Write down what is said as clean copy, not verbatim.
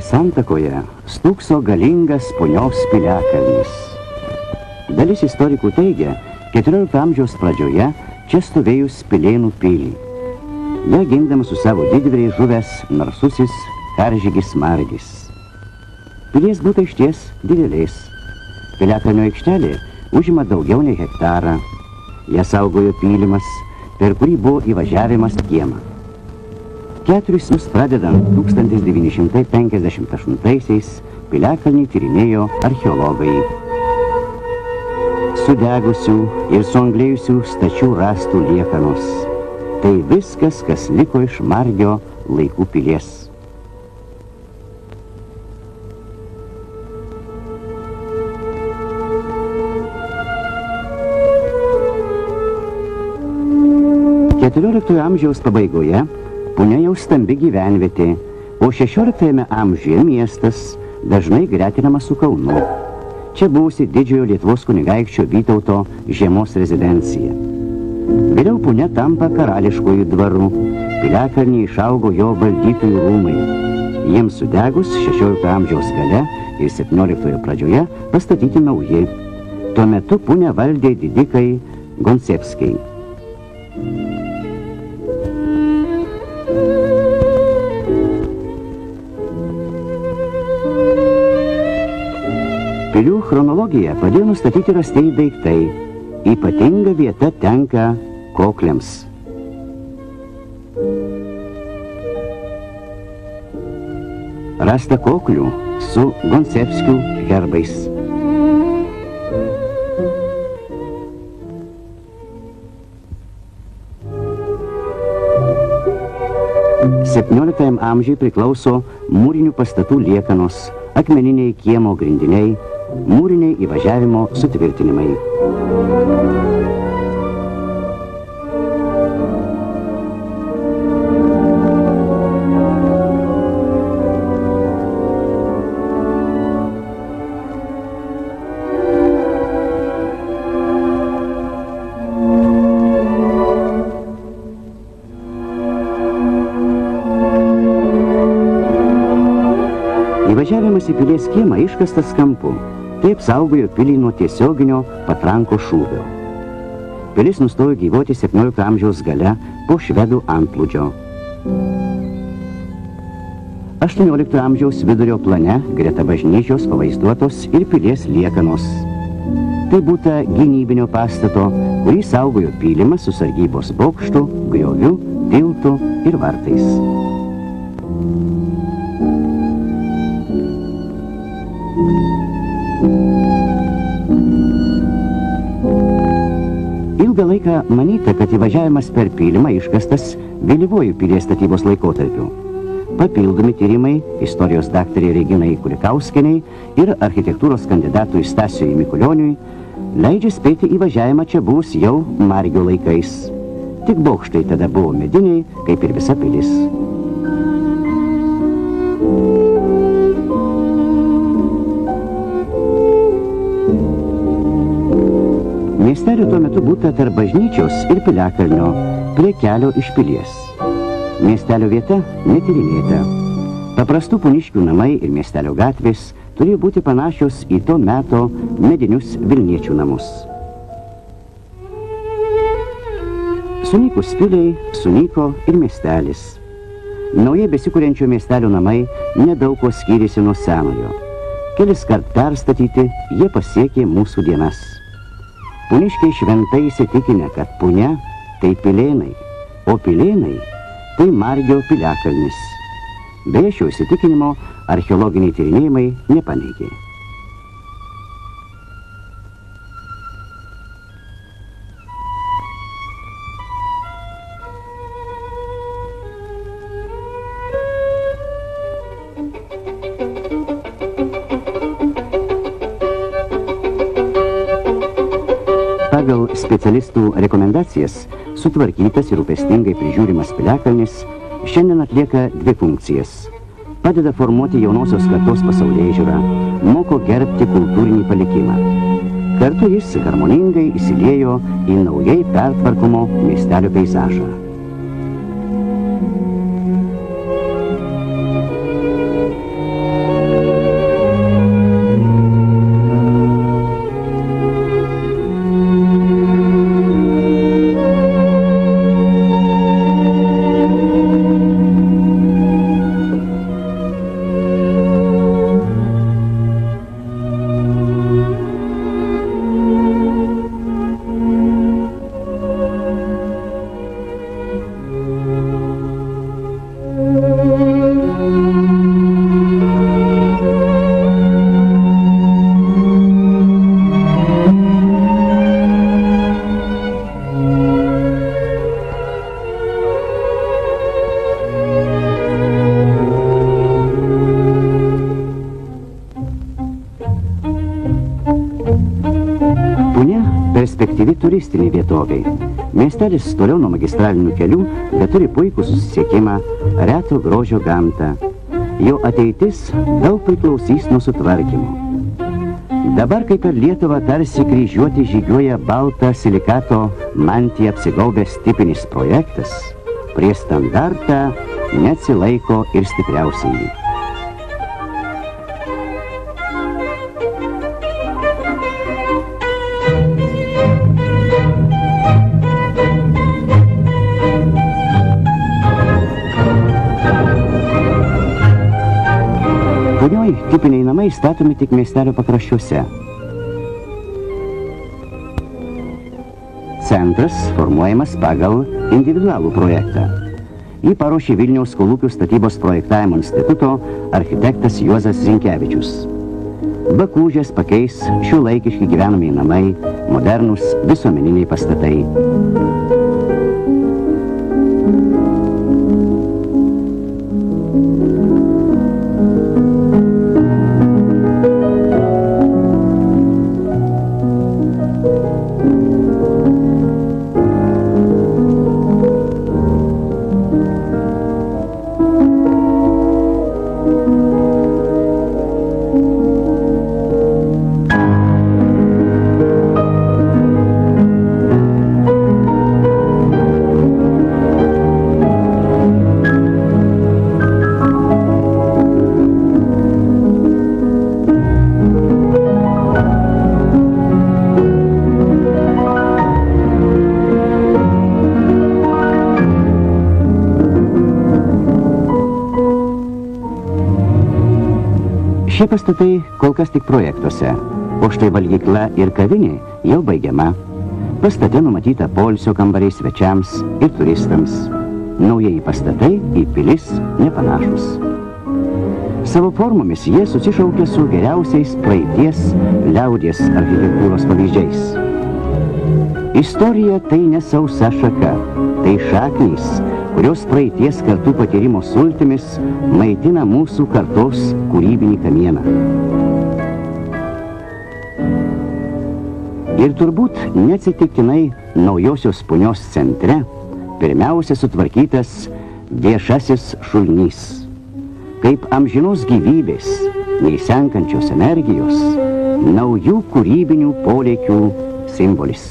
Upės santakoje stūkso galingas Punios piliakalnis. Dalis istorikų teigia, 14 amžiaus pradžioje čia stovėjus Pilėnų pilį. Ją gindamas su savo didvyriais žuvęs narsusis karžygis Margis. Pilies būta išties didelės. Piliakalnio aikštelė užima daugiau nei hektarą. Ją saugojo pylimas, per kurį buvo įvažiavimas kiemą. 4 metus pradedant 1958-aisiais piliakalnį tyrinėjo archeologai. Sudegusių ir suanglėjusių stačių rąstų liekanos. Tai viskas, kas liko iš Margio laikų pilies. XIV amžiaus pabaigoje Punia jau stambi gyvenvietė, o XVI amžiuje miestas dažnai gretinamas su Kaunu. Čia buvusi didžiojo Lietuvos kunigaikščio Vytauto žiemos rezidencija. Vėliau Punia tampa karališkojų dvarų. Piliakalnyje išaugo jo valdytojų rūmai. Jiems sudegus XVI amžiaus gale ir XVII pradžioje pastatyti nauji. Tuo metu Punią valdė didikai Goncepskiai. Pilių chronologiją padėjo nustatyti rastieji daiktai. Ypatinga vieta tenka kokliams. Rasta koklių su Goncepskių herbais. XVII amžiui priklauso mūrinių pastatų liekanos, akmeniniai kiemo grindiniai, mūriniai įvažiavimo sutvirtinimai. Įvažiavimas į pilies kiemą iškastas kampu. Taip saugojo pilį nuo tiesioginio patranko šūvio. Pilis nustojo gyvuoti XVII amžiaus gale po švedų antplūdžio. XVIII amžiaus vidurio plane greta bažnyčios pavaizduotos ir pilies liekanos. Tai būta gynybinio pastato, kurį saugojo pylimas su sargybos bokštu, grioviu, tiltu ir vartais. Ilgą laiką manyta, kad įvažiavimas per pylimą iškastas vėlyvuoju pilies statybos laikotarpiu. Papildomi tyrimai istorijos daktarė Reginai Kulikauskienei ir architektūros kandidatui Stasiui Mikulioniui leidžia spėti įvažiavimą čia buvus jau Margio laikais. Tik bokštai tada buvo mediniai, kaip ir visa pilis. Miestelio tuo metu būta tarp bažnyčios ir piliakalnio, prie kelio iš pilies. Miestelio vieta netyrinėta. Paprastų puniškių namai ir miestelio gatvės turėjo būti panašios į to meto medinius vilniečių namus. Sunykus piliai, sunyko ir miestelis. Naujai besikuriančio miestelio namai nedaug ko skyrėsi nuo senojo. Kelis kart perstatyti, jie pasiekė mūsų dienas. Puniškiai šventai įsitikinę, kad Punia tai Pilėnai, o Pilėnai tai Margio piliakalnis. Beje, šio įsitikinimo archeologiniai tyrinėjimai nepaneigė. Pagal specialistų rekomendacijas sutvarkytas ir rūpestingai prižiūrimas piliakalnis šiandien atlieka dvi funkcijas. Padeda formuoti jaunosios kartos pasaulėžiūrą, moko gerbti kultūrinį palikimą. Kartu jis harmoningai įsiliejo į naujai pertvarkomo miestelio peizažą. perspektyvi turistinė vietovė. Miestelis toliau nuo magistralinių kelių, bet turi puikų susisiekimą, reto grožio gamtą. Jo ateitis daug priklausys nuo sutvarkymo. Dabar, kai per Lietuvą tarsi kryžiuoti žygiuoja baltą silikato mantiją apsigaubęs tipinis projektas, prie standartą neatsilaiko ir stipriausiai. Punioj tipiniai namai statomi tik miestelio pakraščiuose. Centras formuojamas pagal individualų projektą. Jį paruošė Vilniaus kolūkių statybos projektavimo instituto architektas Juozas Zinkevičius. Bakūžės pakeis šiuolaikiški gyvenamieji namai, modernūs visuomeniniai pastatai. Šie pastatai kol kas tik projektuose, o štai valgykla ir kavinė jau baigiama. Pastate numatyta poilsio kambariai svečiams ir turistams. Naujieji pastatai į pilis nepanašus. Savo formomis jie susišaukia su geriausiais praeities liaudies architektūros pavyzdžiais. Istorija tai ne sausa šaka, tai šaknys, kurios praeities kartų patyrimo sultimis maitina mūsų kartos kūrybinį kamieną. Ir turbūt neatsitiktinai naujosios Punios centre pirmiausia sutvarkytas viešasis šulinys, kaip amžinos gyvybės, neįsenkančios energijos, naujų kūrybinių polėkių simbolis.